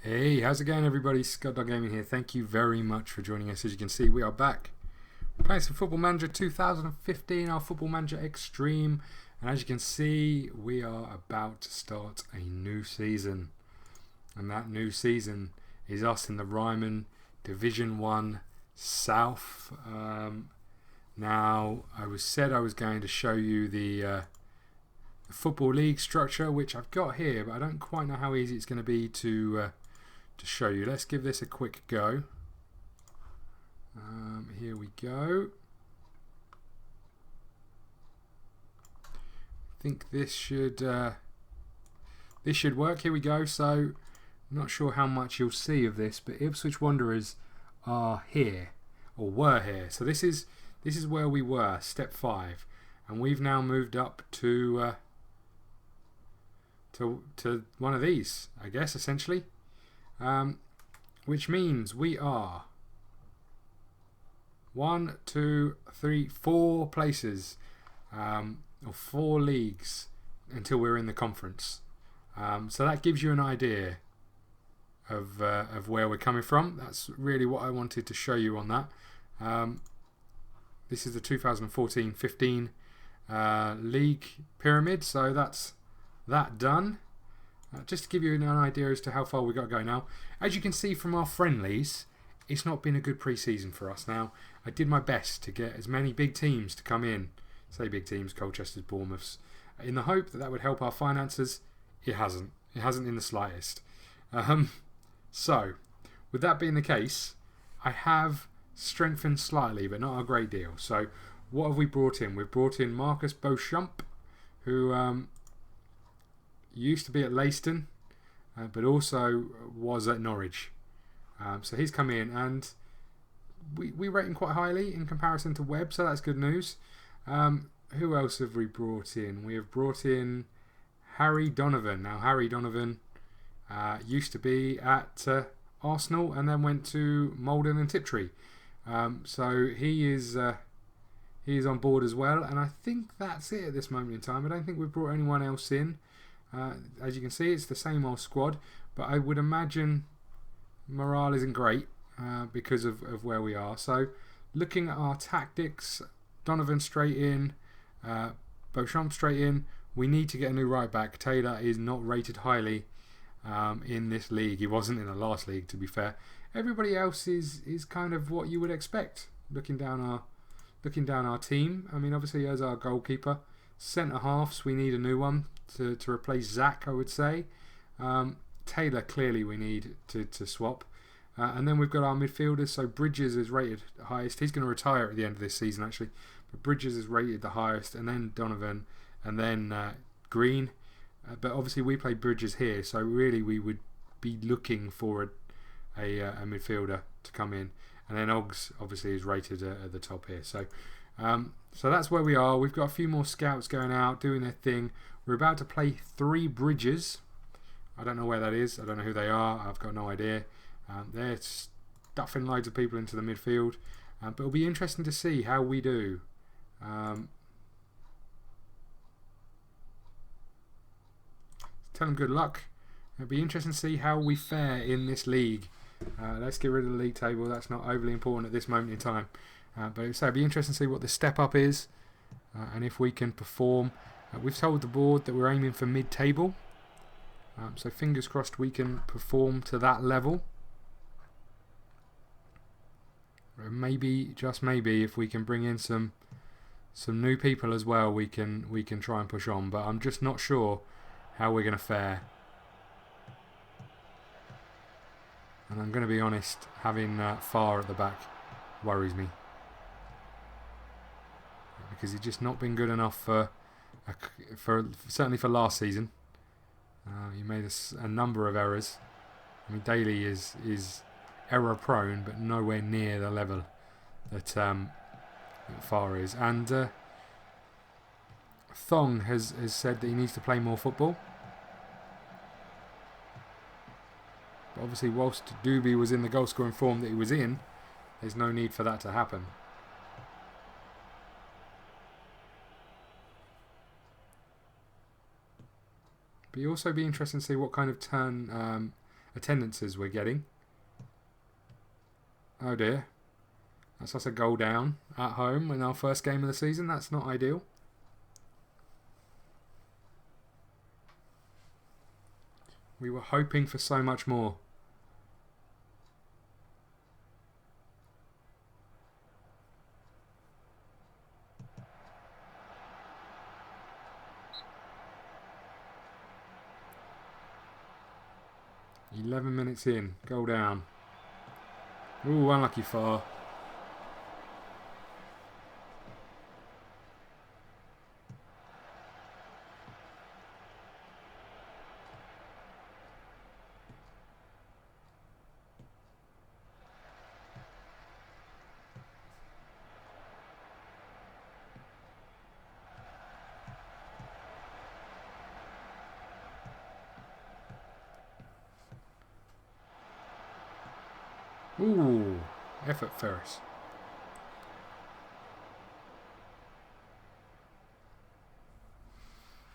Hey, how's it going, everybody? ScottDogGaming here. Thank you very much for joining us. As you can see, we are back. We're playing some Football Manager 2015, our Football Manager Extreme. And as you can see, we are about to start a new season. And that new season is us in the Ryman Division 1 South. Now, I was going to show you the Football League structure, which I've got here, but I don't quite know how easy it's going to be to show you. Let's give this a quick go. Here we go. I think this should work. Here we go. So I'm not sure how much you'll see of this, but Ipswich Wanderers are here, or were here. So this is where we were, step 5, and we've now moved up to one of these, I guess, essentially. Which means we are 1, 2, 3, 4 places, or 4 leagues until we're in the conference. So that gives you an idea of where we're coming from. That's really what I wanted to show you on that. This is the 2014-15 league pyramid, so that's that done. Just to give you an idea as to how far we've got to go now. As you can see from our friendlies, it's not been a good pre-season for us. Now, I did my best to get as many big teams to come in, say big teams, Colchester's, Bournemouth's, in the hope that would help our finances. It hasn't. It hasn't in the slightest. So, with that being the case, I have strengthened slightly, but not a great deal. So, what have we brought in? We've brought in Marcus Beauchamp, who used to be at Leiston, but also was at Norwich. So he's come in, and we rate him quite highly in comparison to Webb, so that's good news. Who else have we brought in? We have brought in Harry Donovan. Now, Harry Donovan used to be at Arsenal and then went to Malden and Tiptree. So he is on board as well, and I think that's it at this moment in time. I don't think we've brought anyone else in. As you can see, it's the same old squad, but I would imagine morale isn't great because of where we are. So looking at our tactics, Donovan straight in, Beauchamp straight in. We need to get a new right back. Taylor is not rated highly in this league. He wasn't in the last league, to be fair. Everybody else is kind of what you would expect looking down our team. I mean, obviously as our goalkeeper, centre halves, we need a new one to replace Zach, I would say. Taylor, clearly we need to swap. And then we've got our midfielders. So Bridges is rated highest. He's going to retire at the end of this season, actually. But Bridges is rated the highest. And then Donovan. And then Green. But obviously we play Bridges here. So really we would be looking for a midfielder to come in. And then Oggs obviously is rated at the top here. So that's where we are. We've got a few more scouts going out, doing their thing. We're about to play 3 Bridges. I don't know where that is. I don't know who they are. I've got no idea. They're stuffing loads of people into the midfield. But it'll be interesting to see how we do. Tell them good luck. It'll be interesting to see how we fare in this league. Let's get rid of the league table. That's not overly important at this moment in time. But it'll be interesting to see what the step up is and if we can perform. We've told the board that we're aiming for mid-table. So fingers crossed we can perform to that level. Maybe, just maybe, if we can bring in some new people as well, we can try and push on. But I'm just not sure how we're going to fare. And I'm going to be honest, having Farr at the back worries me. Because he's just not been good enough for certainly for last season. He made a number of errors. I mean, Daly is error prone, but nowhere near the level that Farr is. And Thong has said that he needs to play more football. But obviously, whilst Doobie was in the goal scoring form that he was in, there's no need for that to happen. But you'll also be interested to see what kind of turn attendances we're getting. Oh dear. That's us a goal down at home in our first game of the season. That's not ideal. We were hoping for so much more. "11 minutes in, goal down." Ooh, unlucky far. Ooh, effort Ferris.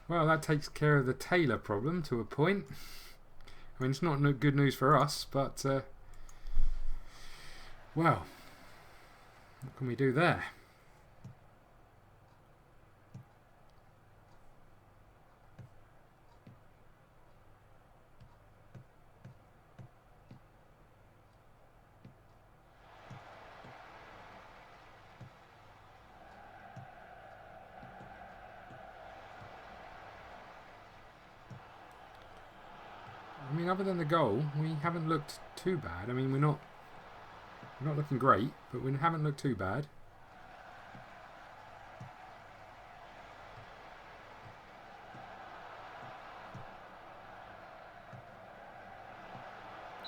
Well, that takes care of the Taylor problem to a point. I mean, it's not no good news for us, but well, what can we do there? I mean, other than the goal, we haven't looked too bad. I mean, we're not looking great, but we haven't looked too bad.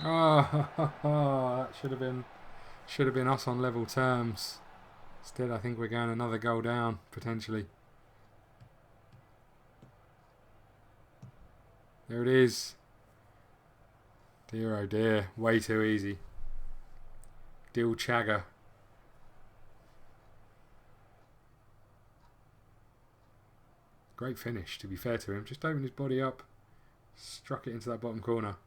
Oh, that should have been us on level terms. Instead, I think we're going another goal down potentially. There it is. Dear oh dear, way too easy. Dil Chagger. Great finish, to be fair to him. Just opened his body up, struck it into that bottom corner.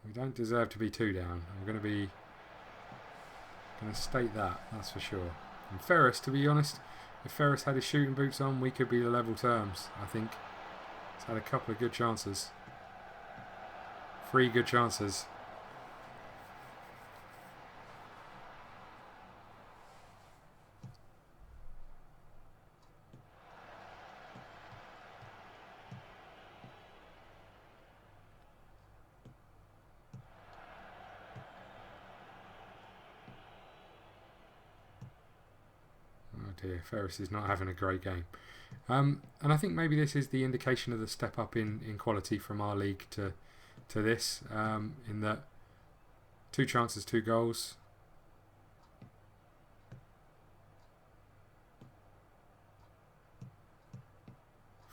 We don't deserve to be 2 down. I'm going to state that, that's for sure. And Ferris, to be honest, if Ferris had his shooting boots on, we could be the level terms, I think. He's had a couple of good chances. 3 good chances. Oh dear, Ferris is not having a great game. And I think maybe this is the indication of the step up in quality from our league to this, in that 2 chances, 2 goals.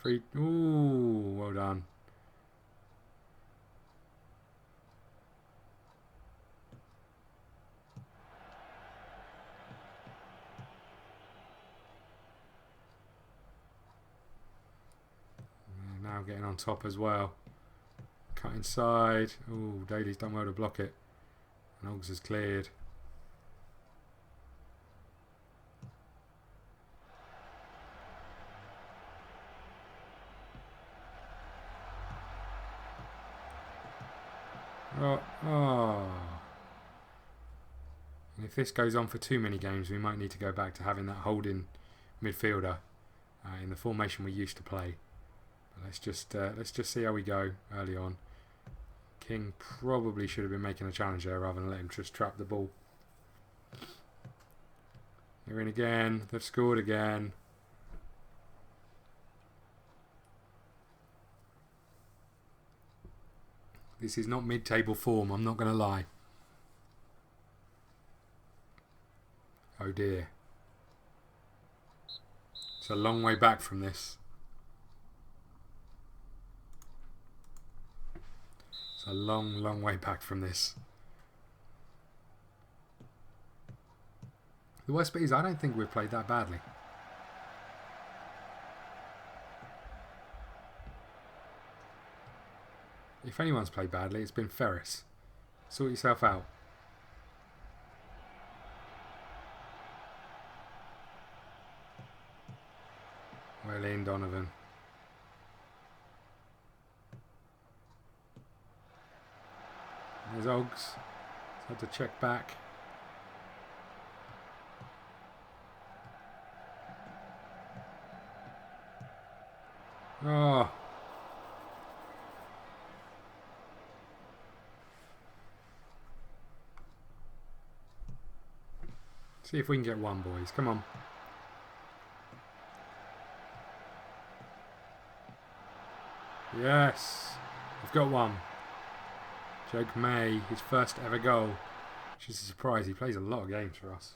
Free. Ooh, well done. Now getting on top as well. Cut inside. Oh, Daly's done well to block it. And Oggs has cleared. Oh. And if this goes on for too many games, we might need to go back to having that holding midfielder in the formation we used to play. But let's just see how we go early on. King probably should have been making a challenge there rather than let him just trap the ball. They're in again. They've scored again. This is not mid-table form, I'm not going to lie. Oh dear. It's a long way back from this. It's a long way back from this. The worst bit is I don't think we've played that badly. if anyone's played badly, it's been Ferris. Sort yourself out. Well in, Donovan. There's Oggs. Had to check back. Oh. See if we can get one, boys. Come on. Yes. We've got one. Jake May, his first ever goal. Which is a surprise. He plays a lot of games for us.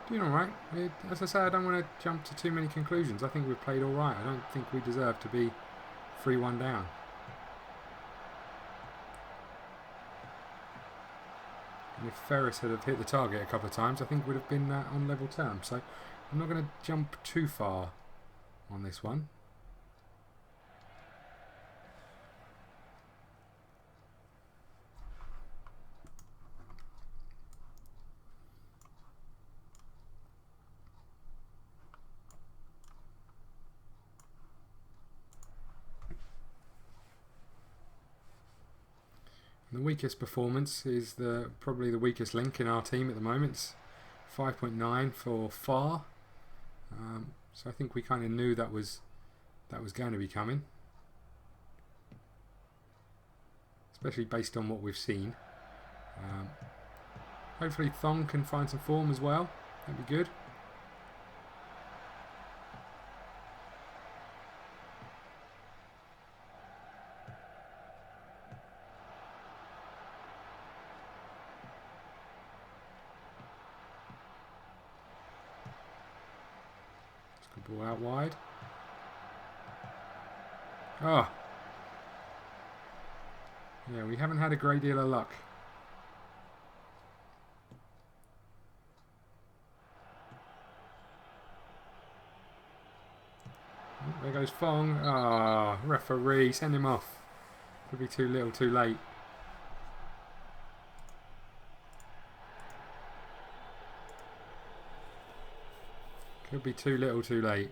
Doing alright. As I say, I don't want to jump to too many conclusions. I think we've played alright. I don't think we deserve to be 3-1 down. And if Ferris had have hit the target a couple of times, I think we'd have been on level terms. So I'm not going to jump too far on this one. The weakest performance is probably the weakest link in our team at the moment. It's 5.9 for far. So I think we kind of knew that was going to be coming, especially based on what we've seen. Hopefully Thong can find some form as well. That'd be good. Ball out wide. Oh. Yeah, we haven't had a great deal of luck. Oh, there goes Fong. Ah, oh, referee, send him off. Could be too little, too late. Could be too little, too late.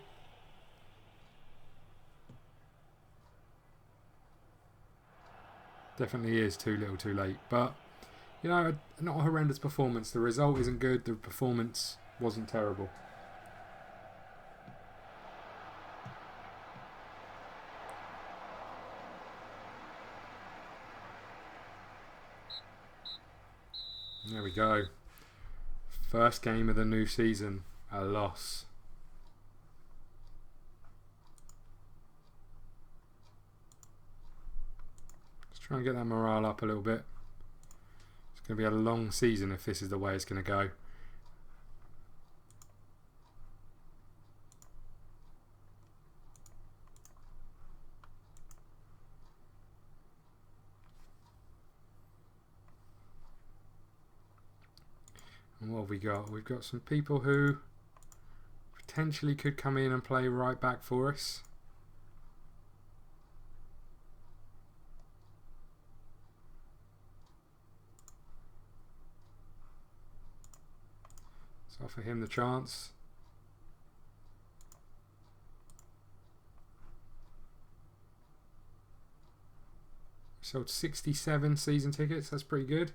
Definitely is too little, too late. But, you know, not a horrendous performance. The result isn't good. The performance wasn't terrible. There we go. First game of the new season. A loss. Try and get that morale up a little bit. It's going to be a long season if this is the way it's going to go. And what have we got? We've got some people who potentially could come in and play right back for us. Offer him the chance. We sold 67 season tickets. That's pretty good.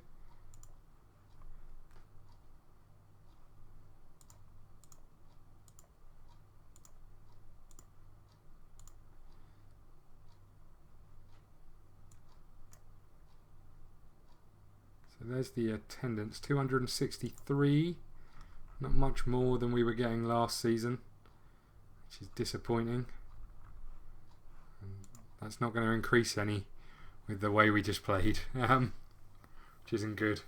So there's the attendance. 263. Not much more than we were getting last season, which is disappointing. And that's not going to increase any with the way we just played, which isn't good.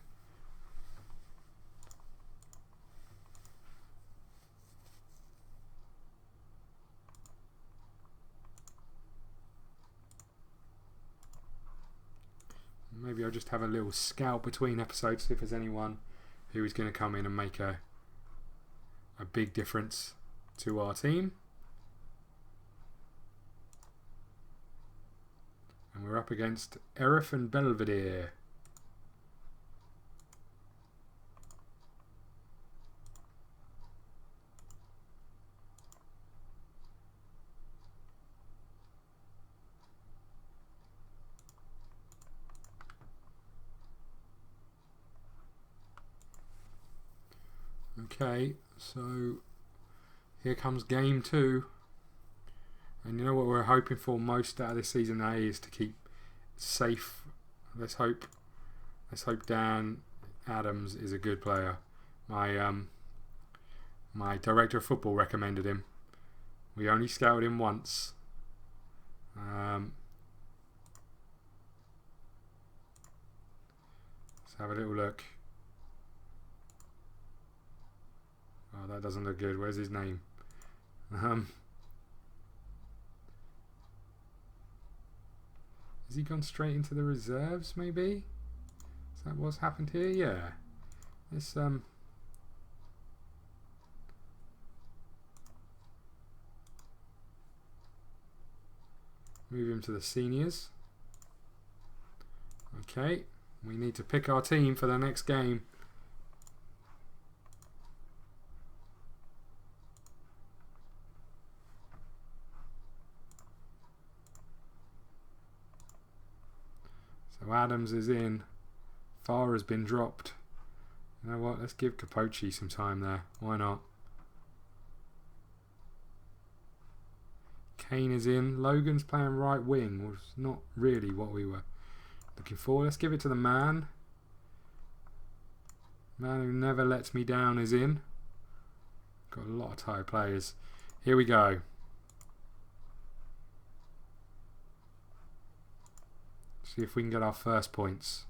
maybe I'll just have a little scout between episodes, see if there's anyone who is going to come in and make a big difference to our team. And we're up against Erif and Belvedere. Okay, so here comes game 2. And you know what we're hoping for most out of this season A is to keep safe. Let's hope Dan Adams is a good player. My director of football recommended him. We only scouted him once. Let's have a little look. Oh, that doesn't look good. Where's his name? Has he gone straight into the reserves, maybe? Is that what's happened here? Yeah. This move him to the seniors. Okay. We need to pick our team for the next game. So Adams is in. Farr has been dropped. You know what? Let's give Capochi some time there. Why not? Kane is in. Logan's playing right wing. Was not really what we were looking for. Let's give it to the man. Man who never lets me down is in. Got a lot of tired players. Here we go. See if we can get our first points.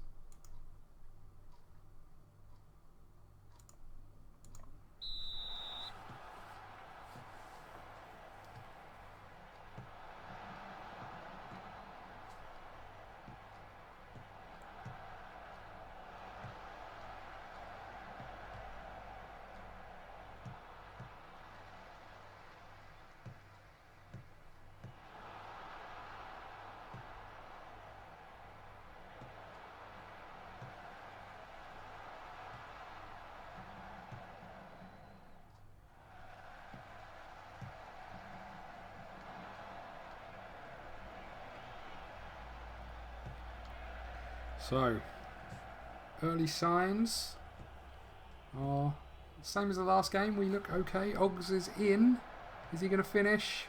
So, early signs are same as the last game. We look okay. Oggs is in. Is he going to finish?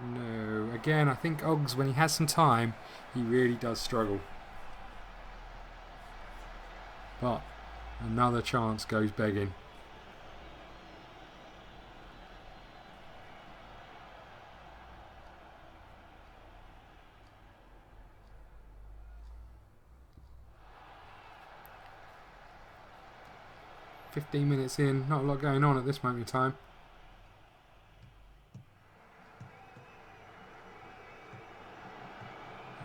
No. Again, I think Oggs, when he has some time, he really does struggle. But another chance goes begging. "15 minutes in, not a lot going on at this moment in time."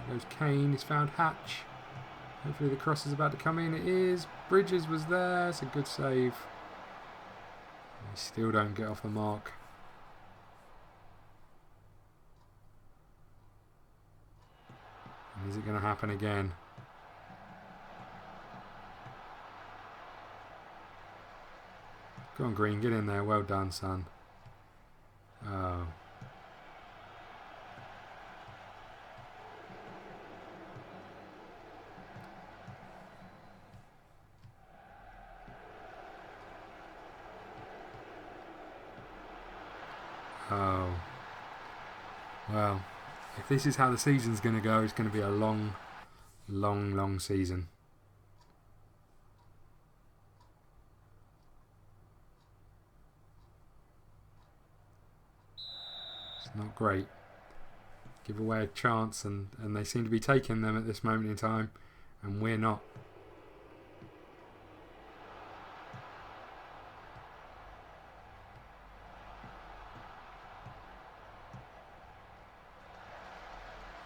There goes Kane, he's found Hatch. Hopefully the cross is about to come in. It is. Bridges was there, it's a good save. We still don't get off the mark. And is it going to happen again? Go on, Green, get in there. Well done, son. Oh. Oh. Well, if this is how the season's going to go, it's going to be a long, long, long season. Not great. Give away a chance and they seem to be taking them at this moment in time, and we're not.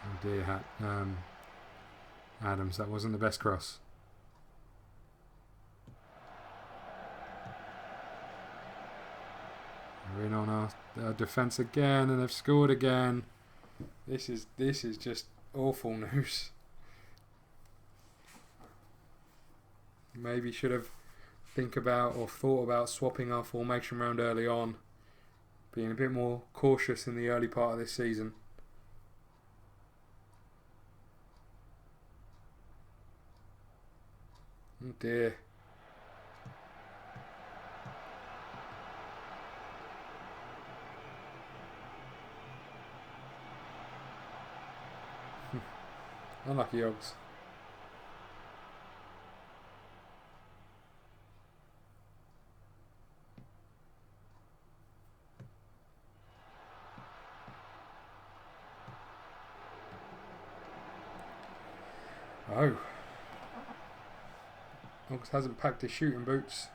Oh dear. Adams, that wasn't the best cross. We're in on our defence again, and they've scored again. This is just awful news. Maybe should have thought about swapping our formation round early on, being a bit more cautious in the early part of this season. Oh dear. Unlucky Yogs. Oh. Yogs hasn't packed his shooting boots.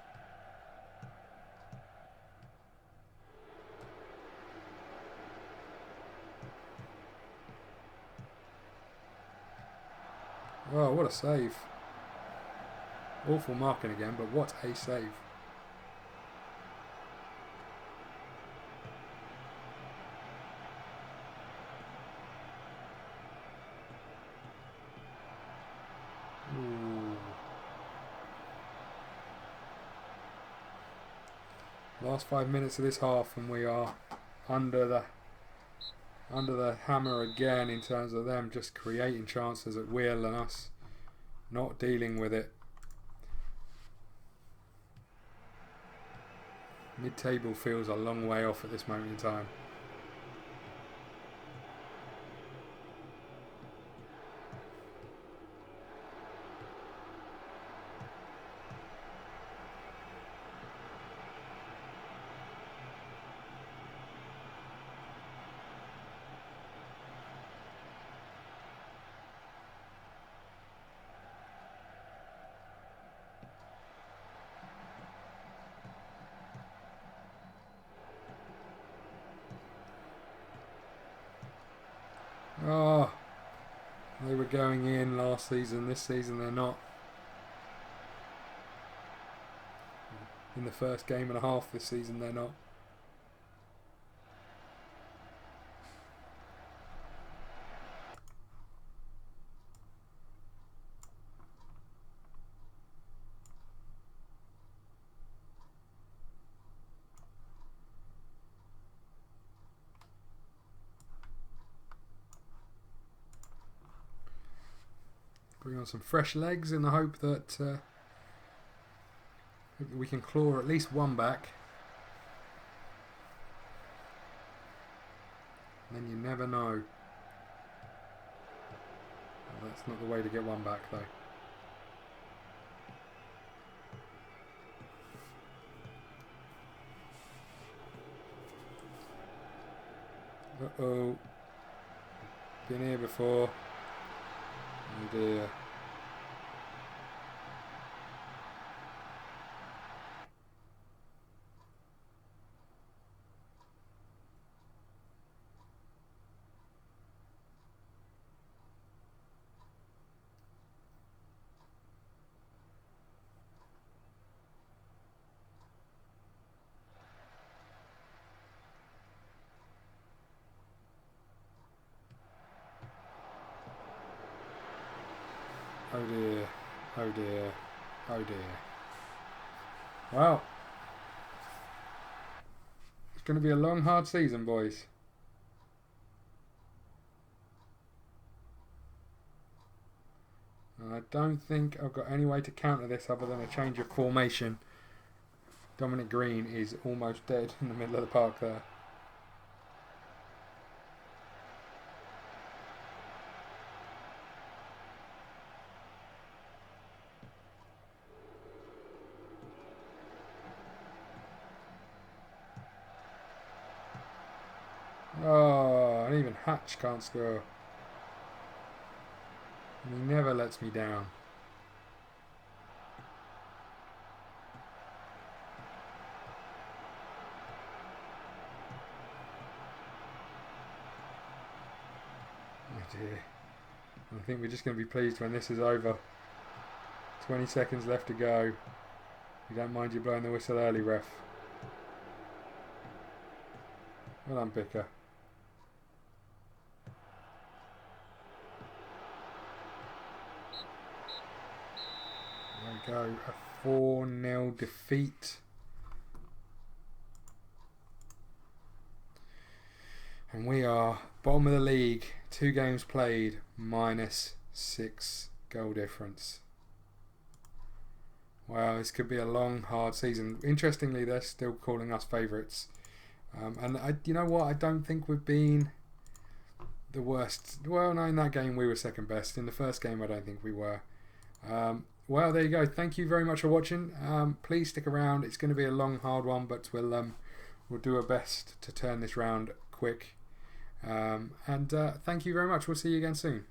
Oh, what a save. Awful marking again, but what a save. Ooh. Last 5 minutes of this half and we are under the hammer again in terms of them just creating chances at will and us not dealing with it. Mid-table feels a long way off at this moment in time. Oh, they were going in last season. This season they're not. In the first game and a half this season they're not. Bring on some fresh legs in the hope that we can claw at least one back. And then you never know. Well, that's not the way to get one back though. Uh-oh. Been here before. Oh dear. Oh dear, oh dear, oh dear. Well, it's going to be a long, hard season, boys. And I don't think I've got any way to counter this other than a change of formation. Dominic Green is almost dead in the middle of the park there. Oh, and even Hatch can't score. And he never lets me down. Oh dear. I think we're just going to be pleased when this is over. 20 seconds left to go. We don't mind you blowing the whistle early, ref. Well done, Bicker. There we go. A 4-0 defeat. And we are bottom of the league. 2 games played, -6 goal difference. Wow, this could be a long, hard season. Interestingly, they're still calling us favourites. And you know what? I don't think we've been the worst. Well, no, in that game we were second best. In the first game, I don't think we were. Well, there you go. Thank you very much for watching. Please stick around. It's going to be a long, hard one, but we'll do our best to turn this round quick. And thank you very much. We'll see you again soon.